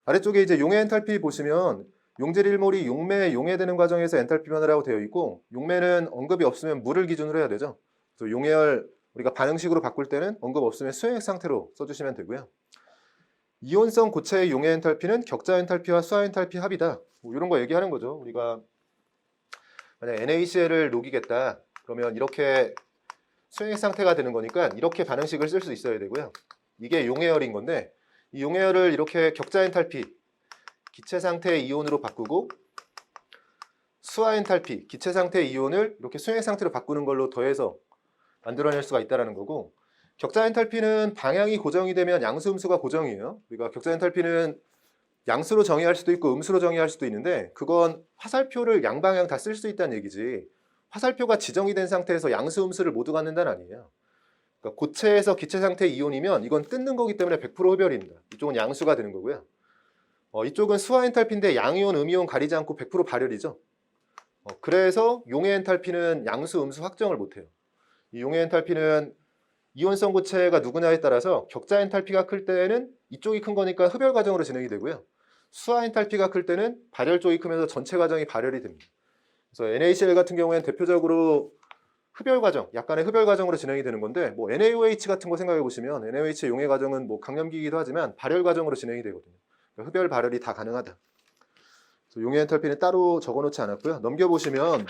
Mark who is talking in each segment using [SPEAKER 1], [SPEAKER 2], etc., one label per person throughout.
[SPEAKER 1] 아래쪽에 이제 용해 엔탈피 보시면 용질 1몰이 용매에 용해되는 과정에서 엔탈피 변화라고 되어 있고, 용매는 언급이 없으면 물을 기준으로 해야 되죠. 그래서 용해열 우리가 반응식으로 바꿀 때는 언급 없으면 수행액 상태로 써주시면 되고요. 이온성 고체의 용해 엔탈피는 격자 엔탈피와 수하 엔탈피 합이다. 뭐 이런 거 얘기하는 거죠. 우리가 만약 NaCl을 녹이겠다 그러면 이렇게 수행액 상태가 되는 거니까 이렇게 반응식을 쓸 수 있어야 되고요. 이게 용해열인 건데, 이 용해열을 이렇게 격자 엔탈피 기체 상태의 이온으로 바꾸고 수하 엔탈피 기체 상태의 이온을 이렇게 수행액 상태로 바꾸는 걸로 더해서 만들어낼 수가 있다는 거고, 격자 엔탈피는 방향이 고정이 되면 양수 음수가 고정이에요. 우리가 격자 엔탈피는 양수로 정의할 수도 있고 음수로 정의할 수도 있는데, 그건 화살표를 양방향 다 쓸 수 있다는 얘기지, 화살표가 지정이 된 상태에서 양수 음수를 모두 갖는다는 아니에요. 그러니까 고체에서 기체 상태의 이온이면 이건 뜯는 거기 때문에 100% 흡열입니다. 이쪽은 양수가 되는 거고요. 이쪽은 수하 엔탈피인데 양이온, 음이온 가리지 않고 100% 발열이죠. 그래서 용해 엔탈피는 양수, 음수 확정을 못해요. 이 용해 엔탈피는 이온성 고체가 누구냐에 따라서 격자 엔탈피가 클 때는 이쪽이 큰 거니까 흡열 과정으로 진행이 되고요. 수하 엔탈피가 클 때는 발열 쪽이 크면서 전체 과정이 발열이 됩니다. 그래서 NaCl 같은 경우에는 대표적으로 흡열 과정, 약간의 흡열 과정으로 진행이 되는 건데, 뭐 NaOH 같은 거 생각해 보시면 NaOH의 용해 과정은 뭐 강염기이기도 하지만 발열 과정으로 진행이 되거든요. 그러니까 흡열, 발열이 다 가능하다. 그래서 용해 엔탈피는 따로 적어놓지 않았고요. 넘겨보시면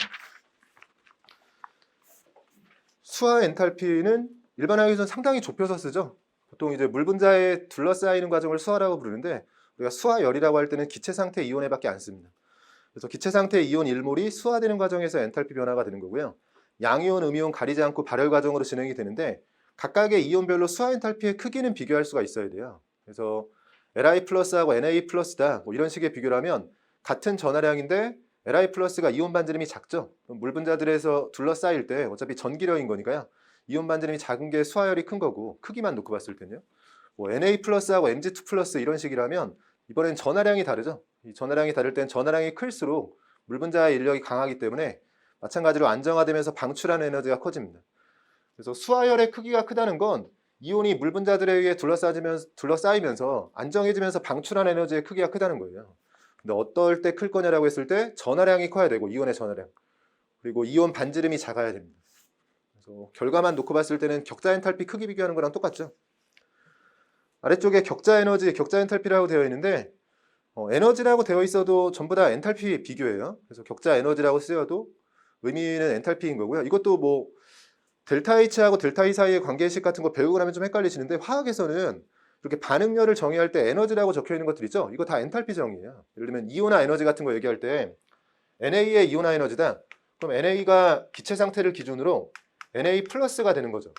[SPEAKER 1] 수하 엔탈피는 일반화학에서는 상당히 좁혀서 쓰죠. 보통 이제 물 분자에 둘러싸이는 과정을 수하라고 부르는데, 우리가 수하열이라고 할 때는 기체 상태 이온에밖에 안 씁니다. 그래서 기체 상태 이온 1몰이 수하되는 과정에서 엔탈피 변화가 되는 거고요. 양이온, 음이온 가리지 않고 발열 과정으로 진행이 되는데, 각각의 이온별로 수하 엔탈피의 크기는 비교할 수가 있어야 돼요. 그래서 Li 플러스하고 Na 플러스다 뭐 이런 식의 비교를 하면 같은 전하량인데 Li 플러스가 이온 반지름이 작죠. 물 분자들에서 둘러싸일 때 어차피 전기력인 거니까요. 이온 반지름이 작은 게 수하열이 큰 거고, 크기만 놓고 봤을 때는요. 뭐 Na 플러스하고 Mg2 플러스 이런 식이라면 이번엔 전하량이 다르죠. 이 전하량이 다를 땐 전하량이 클수록 물 분자의 인력이 강하기 때문에 마찬가지로 안정화되면서 방출하는 에너지가 커집니다. 그래서 수하열의 크기가 크다는 건 이온이 물 분자들에 의해 둘러싸이면서 안정해지면서 방출하는 에너지의 크기가 크다는 거예요. 근데 어떨 때 클 거냐라고 했을 때 전하량이 커야 되고, 이온의 전하량, 그리고 이온 반지름이 작아야 됩니다. 그래서 결과만 놓고 봤을 때는 격자 엔탈피 크기 비교하는 거랑 똑같죠. 아래쪽에 격자 에너지, 격자 엔탈피라고 되어 있는데, 에너지라고 되어 있어도 전부 다 엔탈피 비교예요. 그래서 격자 에너지라고 쓰여도 의미는 엔탈피인 거고요. 이것도 뭐 델타 H하고 델타 E 사이의 관계식 같은 거 배우고 나면 좀 헷갈리시는데, 화학에서는 이렇게 반응열을 정의할 때 에너지라고 적혀 있는 것들 있죠. 이거 다 엔탈피 정의예요. 예를 들면 이온화 에너지 같은 거 얘기할 때 NA의 이온화 에너지다. 그럼 NA가 기체 상태를 기준으로 Na 플러스가 되는 거죠.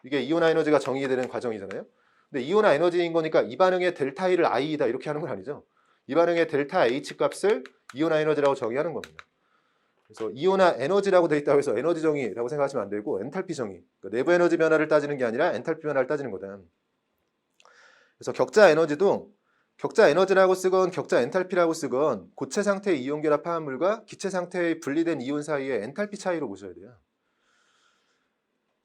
[SPEAKER 1] 이게 이온화 에너지가 정의되는 과정이잖아요. 근데 이온화 에너지인 거니까 이 반응의 델타 E를 I이다 이렇게 하는 건 아니죠. 이 반응의 델타 H 값을 이온화 에너지라고 정의하는 겁니다. 그래서 이온화 에너지라고 되어 있다고 해서 에너지 정의라고 생각하시면 안 되고 엔탈피 정의, 그러니까 내부 에너지 변화를 따지는 게 아니라 엔탈피 변화를 따지는 거다. 그래서 격자 에너지도 격자 에너지라고 쓰건 격자 엔탈피라고 쓰건 고체 상태의 이온 결합 화합물과 기체 상태의 분리된 이온 사이의 엔탈피 차이로 보셔야 돼요.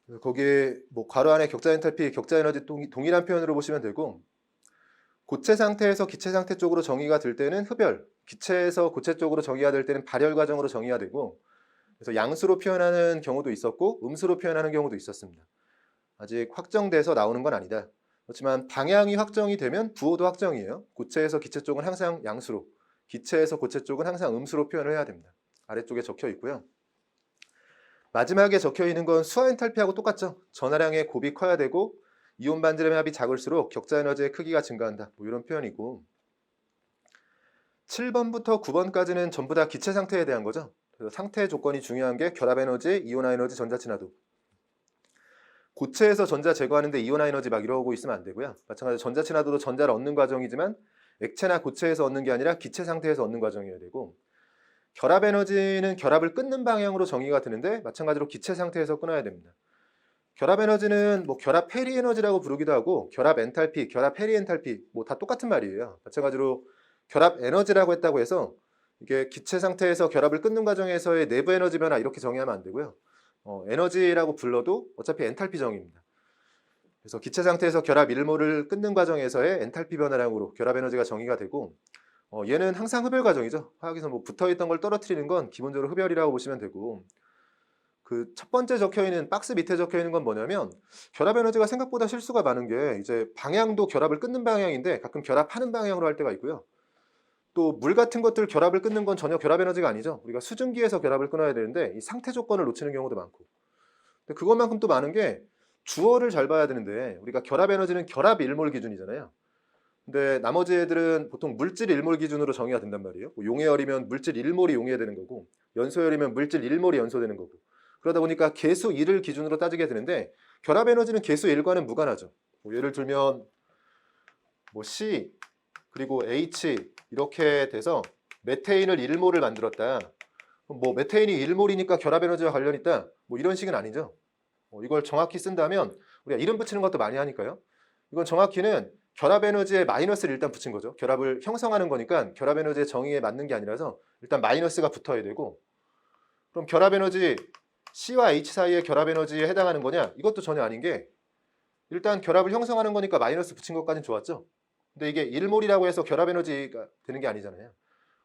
[SPEAKER 1] 그래서 거기에 뭐 괄호 안에 격자 엔탈피, 격자 에너지 동일한 표현으로 보시면 되고, 고체 상태에서 기체 상태 쪽으로 정의가 될 때는 흡열, 기체에서 고체 쪽으로 정의가 될 때는 발열 과정으로 정의가 되고, 그래서 양수로 표현하는 경우도 있었고 음수로 표현하는 경우도 있었습니다. 아직 확정돼서 나오는 건 아니다. 그렇지만 방향이 확정이 되면 부호도 확정이에요. 고체에서 기체 쪽은 항상 양수로, 기체에서 고체 쪽은 항상 음수로 표현을 해야 됩니다. 아래쪽에 적혀 있고요. 마지막에 적혀 있는 건 수하 엔탈피하고 똑같죠. 전하량의 곱이 커야 되고 이온 반지름의 합이 작을수록 격자 에너지의 크기가 증가한다. 뭐 이런 표현이고, 7번부터 9번까지는 전부 다 기체 상태에 대한 거죠. 그래서 상태 조건이 중요한 게 결합 에너지, 이온화 에너지, 전자 친화도. 고체에서 전자 제거하는데 이온화 에너지 막 이러고 있으면 안 되고요. 마찬가지로 전자 친화도도 전자를 얻는 과정이지만 액체나 고체에서 얻는 게 아니라 기체 상태에서 얻는 과정이어야 되고, 결합 에너지는 결합을 끊는 방향으로 정의가 되는데 마찬가지로 기체 상태에서 끊어야 됩니다. 결합 에너지는 뭐 결합 해리 에너지라고 부르기도 하고 결합 엔탈피, 결합 해리 엔탈피 뭐 다 똑같은 말이에요. 마찬가지로 결합 에너지라고 했다고 해서 이게 기체 상태에서 결합을 끊는 과정에서의 내부 에너지 변화 이렇게 정의하면 안 되고요. 에너지라고 불러도 어차피 엔탈피 정의입니다. 그래서 기체 상태에서 결합 일몰을 끊는 과정에서의 엔탈피 변화량으로 결합 에너지가 정의가 되고 얘는 항상 흡열 과정이죠. 화학에서 뭐 붙어있던 걸 떨어뜨리는 건 기본적으로 흡열이라고 보시면 되고 그 첫 번째 적혀있는 박스 밑에 적혀있는 건 뭐냐면 결합 에너지가 생각보다 실수가 많은 게 이제 방향도 결합을 끊는 방향인데 가끔 결합하는 방향으로 할 때가 있고요. 또 물 같은 것들 결합을 끊는 건 전혀 결합 에너지가 아니죠. 우리가 수증기에서 결합을 끊어야 되는데 이 상태 조건을 놓치는 경우도 많고 근데 그것만큼 또 많은 게 주어를 잘 봐야 되는데 우리가 결합 에너지는 결합 일몰 기준이잖아요. 근데 나머지 애들은 보통 물질 일몰 기준으로 정의가 된단 말이에요. 뭐 용해열이면 물질 1몰이 용해되는 거고 연소열이면 물질 1몰이 연소되는 거고 그러다 보니까 계수 1을 기준으로 따지게 되는데 결합 에너지는 계수 1과는 무관하죠. 뭐 예를 들면 뭐 C 그리고 H 이렇게 돼서 메테인을 1몰을 만들었다. 뭐 메테인이 1몰이니까 결합 에너지와 관련 있다. 뭐 이런 식은 아니죠. 이걸 정확히 쓴다면 우리가 이름 붙이는 것도 많이 하니까요. 이건 정확히는 결합 에너지에 마이너스를 일단 붙인 거죠. 결합을 형성하는 거니까 결합 에너지의 정의에 맞는 게 아니라서 일단 마이너스가 붙어야 되고 그럼 결합 에너지 C와 H 사이의 결합 에너지에 해당하는 거냐? 이것도 전혀 아닌 게 일단 결합을 형성하는 거니까 마이너스 붙인 것까지는 좋았죠. 근데 이게 1몰이라고 해서 결합 에너지가 되는 게 아니잖아요.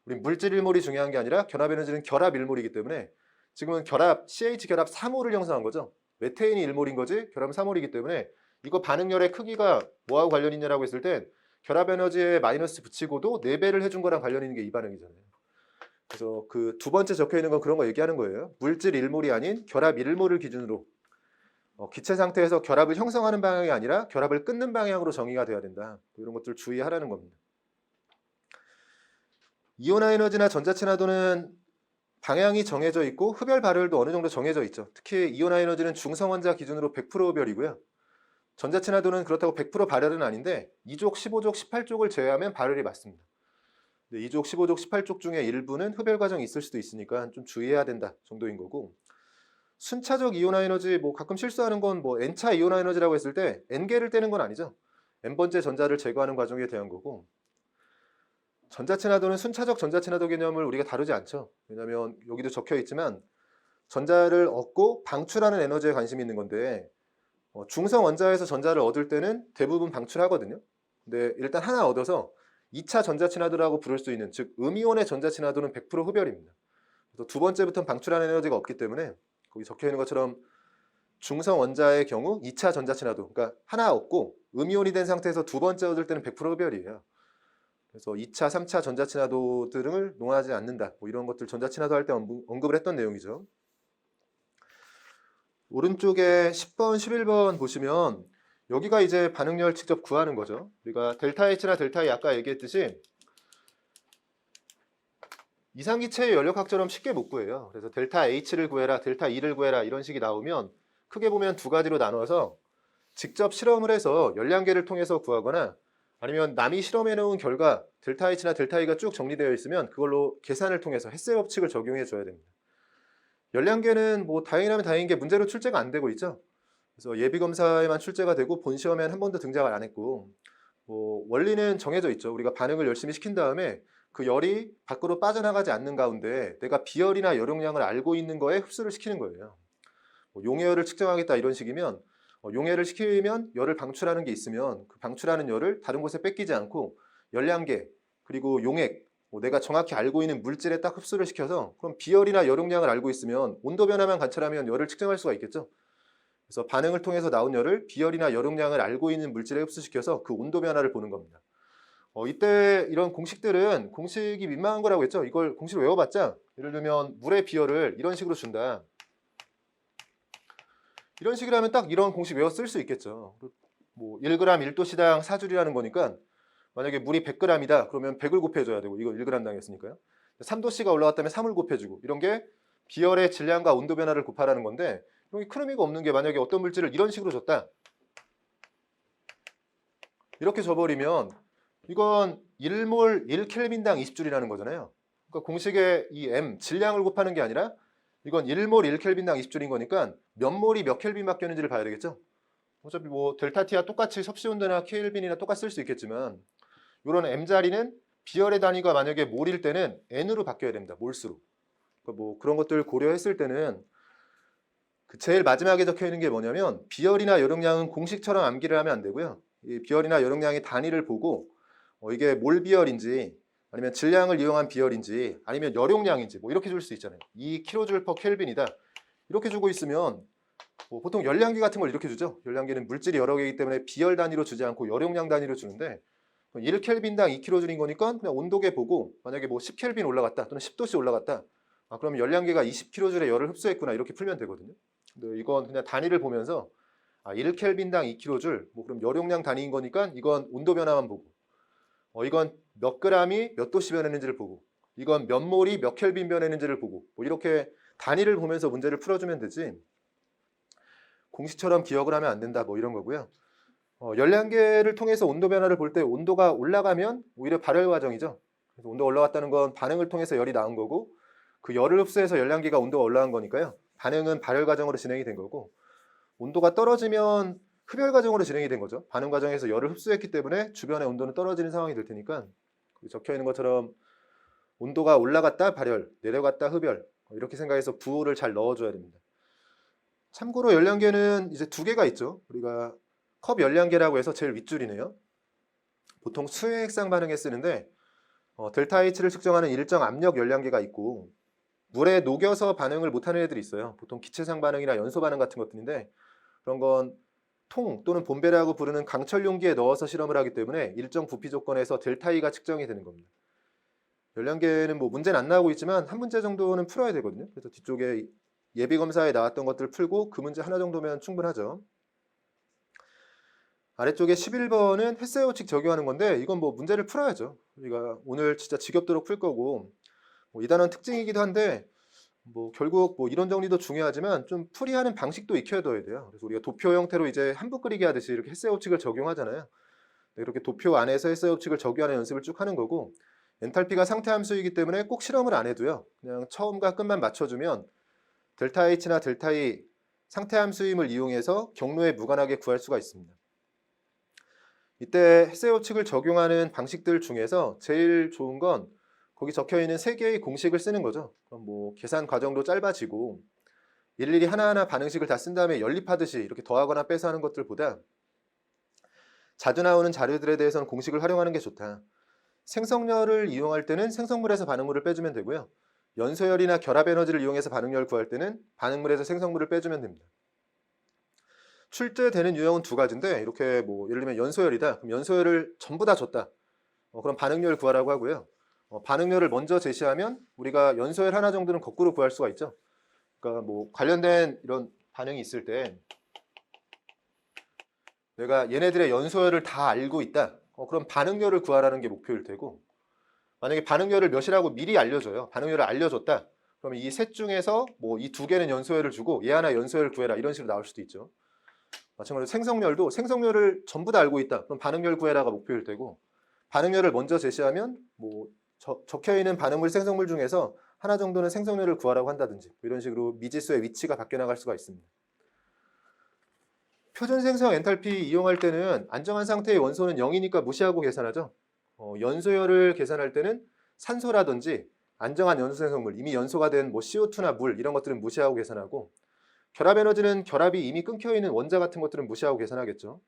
[SPEAKER 1] 우리 물질 1몰이 중요한 게 아니라 결합 에너지는 결합 1몰이기 때문에 지금은 결합 CH 결합 3몰을 형성한 거죠. 메테인이 1몰인 거지 결합은 3몰이기 때문에 이거 반응열의 크기가 뭐하고 관련 있냐라고 했을 땐 결합 에너지에 마이너스 붙이고도 4배를 해준 거랑 관련 있는 게 이 반응이잖아요. 그래서 그 두 번째 적혀 있는 건 그런 거 얘기하는 거예요. 물질 1몰이 아닌 결합 1몰을 기준으로 기체 상태에서 결합을 형성하는 방향이 아니라 결합을 끊는 방향으로 정의가 돼야 된다. 이런 것들 주의하라는 겁니다. 이온화 에너지나 전자친화도는 방향이 정해져 있고 흡열 발열도 어느 정도 정해져 있죠. 특히 이온화 에너지는 중성원자 기준으로 100% 흡열이고요. 전자친화도는 그렇다고 100% 발열은 아닌데 2족, 15족, 18족을 제외하면 발열이 맞습니다. 2족, 15족, 18족 중에 일부는 흡열 과정이 있을 수도 있으니까 좀 주의해야 된다 정도인 거고 순차적 이온화 에너지 뭐 가끔 실수하는 건 뭐 N차 이온화 에너지라고 했을 때 N개를 떼는 건 아니죠. N번째 전자를 제거하는 과정에 대한 거고 전자친화도는 순차적 전자친화도 개념을 우리가 다루지 않죠. 왜냐하면 여기도 적혀 있지만 전자를 얻고 방출하는 에너지에 관심이 있는 건데 중성 원자에서 전자를 얻을 때는 대부분 방출하거든요. 근데 일단 하나 얻어서 2차 전자친화도라고 부를 수 있는 즉 음이온의 전자친화도는 100% 흡열입니다. 그래서 두 번째부터는 방출하는 에너지가 없기 때문에 거기 적혀 있는 것처럼 중성 원자의 경우 2차 전자친화도 그러니까 하나 얻고 음이온이 된 상태에서 두 번째 얻을 때는 100% 흡열이에요. 그래서 2차, 3차 전자친화도들을 농하지 않는다. 뭐 이런 것들 전자친화도 할 때 언급을 했던 내용이죠. 오른쪽에 10번, 11번 보시면 여기가 이제 반응열 직접 구하는 거죠. 우리가 델타 H나 델타 E 아까 얘기했듯이 이상기체의 연력학처럼 쉽게 못 구해요. 그래서 델타 H를 구해라, 델타 E를 구해라 이런 식이 나오면 크게 보면 두 가지로 나눠서 직접 실험을 해서 열량계를 통해서 구하거나 아니면 남이 실험해 놓은 결과 델타 H나 델타 E가 쭉 정리되어 있으면 그걸로 계산을 통해서 헤세 법칙을 적용해 줘야 됩니다. 열량계는 뭐 다행이라면 다행인 게 문제로 출제가 안 되고 있죠. 그래서 예비검사에만 출제가 되고 본 시험에는 한 번도 등장을 안 했고 뭐 원리는 정해져 있죠. 우리가 반응을 열심히 시킨 다음에 그 열이 밖으로 빠져나가지 않는 가운데 내가 비열이나 열용량을 알고 있는 거에 흡수를 시키는 거예요. 뭐 용해열을 측정하겠다 이런 식이면 용해를 시키면 열을 방출하는 게 있으면 그 방출하는 열을 다른 곳에 뺏기지 않고 열량계 그리고 용액 내가 정확히 알고 있는 물질에 딱 흡수를 시켜서 그럼 비열이나 열용량을 알고 있으면 온도 변화만 관찰하면 열을 측정할 수가 있겠죠. 그래서 반응을 통해서 나온 열을 비열이나 열용량을 알고 있는 물질에 흡수시켜서 그 온도 변화를 보는 겁니다. 이때 이런 공식들은 공식이 민망한 거라고 했죠. 이걸 공식을 외워봤자 예를 들면 물의 비열을 이런 식으로 준다. 이런 식이라면 딱 이런 공식 외워 쓸 수 있겠죠. 뭐 1g 1도씨당 4줄이라는 거니까 만약에 물이 100g이다 그러면 100을 곱해줘야 되고 이거 1g 당했으니까요. 3도씨가 올라갔다면 3을 곱해주고 이런 게 비열의 질량과 온도 변화를 곱하라는 건데 이런 게 큰 의미가 없는 게 만약에 어떤 물질을 이런 식으로 줬다. 이렇게 줘버리면 이건 1몰 1켈빈당 20줄이라는 거잖아요. 그러니까 공식의 이 M 질량을 곱하는 게 아니라 이건 1몰 1켈빈당 20줄인 거니까 몇 몰이 몇 켈빈 바뀌었는지를 봐야 되겠죠. 어차피 뭐 델타 T와 똑같이 섭씨 온도나 켈빈이나 똑같이 쓸 수 있겠지만 이런 M 자리는 비열의 단위가 만약에 몰일 때는 N으로 바뀌어야 됩니다. 몰수로. 그러니까 뭐 그런 것들 고려했을 때는 그 제일 마지막에 적혀 있는 게 뭐냐면 비열이나 열용량은 공식처럼 암기를 하면 안 되고요. 이 비열이나 열용량의 단위를 보고 이게 몰 비열인지 아니면 질량을 이용한 비열인지 아니면 열용량인지 뭐 이렇게 줄 수 있잖아요. 2kJ per 켈빈이다. 이렇게 주고 있으면 보통 열량계 같은 걸 이렇게 주죠. 열량계는 물질이 여러 개이기 때문에 비열 단위로 주지 않고 열용량 단위로 주는데 1켈빈당 2kJ인 거니까 그냥 온도계 보고 만약에 뭐 10켈빈 올라갔다 또는 10도씨 올라갔다. 그러면 열량계가 20kJ의 열을 흡수했구나 이렇게 풀면 되거든요. 근데 이건 그냥 단위를 보면서 1켈빈당 2kJ 뭐 그럼 열용량 단위인 거니까 이건 온도 변화만 보고 이건 몇 g이 몇 도씨 변했는지를 보고 이건 몇 몰이 몇 켈빈 변했는지를 보고 뭐 이렇게 단위를 보면서 문제를 풀어주면 되지 공식처럼 기억을 하면 안 된다 뭐 이런 거고요. 열량계를 통해서 온도 변화를 볼 때 온도가 올라가면 오히려 발열 과정이죠. 그래서 온도가 올라갔다는 건 반응을 통해서 열이 나온 거고 그 열을 흡수해서 열량계가 온도가 올라간 거니까요. 반응은 발열 과정으로 진행이 된 거고 온도가 떨어지면 흡열 과정으로 진행이 된 거죠. 반응 과정에서 열을 흡수했기 때문에 주변의 온도는 떨어지는 상황이 될 테니까 적혀 있는 것처럼 온도가 올라갔다 발열, 내려갔다 흡열 이렇게 생각해서 부호를 잘 넣어줘야 됩니다. 참고로 열량계는 이제 두 개가 있죠. 우리가 컵 열량계라고 해서 제일 윗줄이네요. 보통 수행 핵상 반응에 쓰는데 델타 H를 측정하는 일정 압력 열량계가 있고 물에 녹여서 반응을 못하는 애들이 있어요. 보통 기체상 반응이나 연소 반응 같은 것들인데 그런 건 통 또는 본배라고 부르는 강철 용기에 넣어서 실험을 하기 때문에 일정 부피 조건에서 델타 E가 측정이 되는 겁니다. 열량계는 뭐 문제는 안 나오고 있지만 한 문제 정도는 풀어야 되거든요. 그래서 뒤쪽에 예비검사에 나왔던 것들을 풀고 그 문제 하나 정도면 충분하죠. 아래쪽에 11번은 헬스웨어 칙 적용하는 건데 이건 뭐 문제를 풀어야죠. 우리가 오늘 진짜 지겹도록 풀 거고 이 단원 특징이기도 한데 뭐 결국 뭐 이론 정리도 중요하지만 좀 풀이하는 방식도 익혀둬야 돼요. 그래서 우리가 도표 형태로 이제 한붓 그리기 하듯이 이렇게 헬스웨어 칙을 적용하잖아요. 이렇게 도표 안에서 헬스웨어 칙을 적용하는 연습을 쭉 하는 거고 엔탈피가 상태 함수이기 때문에 꼭 실험을 안 해도요. 그냥 처음과 끝만 맞춰주면 델타 H나 델타 E 상태 함수임을 이용해서 경로에 무관하게 구할 수가 있습니다. 이때 헬스웨어 칙을 적용하는 방식들 중에서 제일 좋은 건 거기 적혀있는 3개의 공식을 쓰는 거죠. 그럼 뭐 계산 과정도 짧아지고 일일이 하나하나 반응식을 다 쓴 다음에 연립하듯이 이렇게 더하거나 빼서 하는 것들보다 자주 나오는 자료들에 대해서는 공식을 활용하는 게 좋다. 생성열을 이용할 때는 생성물에서 반응물을 빼주면 되고요. 연소열이나 결합 에너지를 이용해서 반응열 구할 때는 반응물에서 생성물을 빼주면 됩니다. 출제되는 유형은 두 가지인데 이렇게 뭐 예를 들면 연소열이다. 그럼 연소열을 전부 다 줬다. 그럼 반응열 구하라고 하고요. 반응열을 먼저 제시하면 우리가 연소열 하나 정도는 거꾸로 구할 수가 있죠. 그러니까 뭐 관련된 이런 반응이 있을 때 내가 얘네들의 연소열을 다 알고 있다. 그럼 반응열을 구하라는 게 목표일 테고 만약에 반응열을 몇이라고 미리 알려줘요. 반응열을 알려줬다. 그러면 이 셋 중에서 뭐 이 두 개는 연소열을 주고 얘 하나 연소열 구해라 이런 식으로 나올 수도 있죠. 마찬가지로 생성열도 생성열을 전부 다 알고 있다. 그럼 반응열 구해라가 목표일 테고 반응열을 먼저 제시하면 뭐 적혀있는 반응물 생성물 중에서 하나 정도는 생성열을 구하라고 한다든지 이런 식으로 미지수의 위치가 바뀌어 나갈 수가 있습니다. 표준 생성 엔탈피 이용할 때는 안정한 상태의 원소는 0이니까 무시하고 계산하죠. 연소열을 계산할 때는 산소라든지 안정한 연소 생성물, 이미 연소가 된 뭐 CO2나 물 이런 것들은 무시하고 계산하고 결합 에너지는 결합이 이미 끊겨 있는 원자 같은 것들은 무시하고 계산하겠죠.